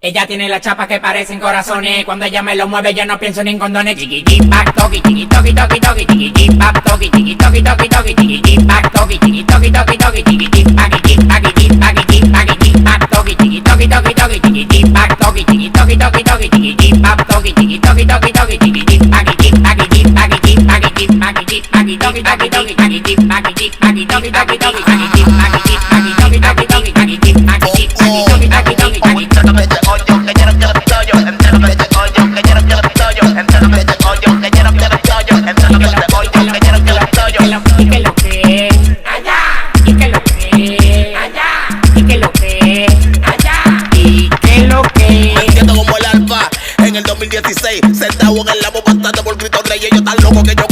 Ella tiene las chapas que parecen corazones. Cuando ella me lo mueve yo no pienso ni en condones. Chiqui back toki, chiqui toki toki toki, chiqui back toki, chiqui toki toki toki, chiqui back toki, chiqui toki toki toki, chiqui back toki, chiqui toki toki toki, chiqui back toki, chiqui toki toki toki, chiqui back toki, chiqui toki toki toki, chiqui back toki, En el 2016, sentado en el labo bastante por Cristo Rey. Ellos tan locos que yo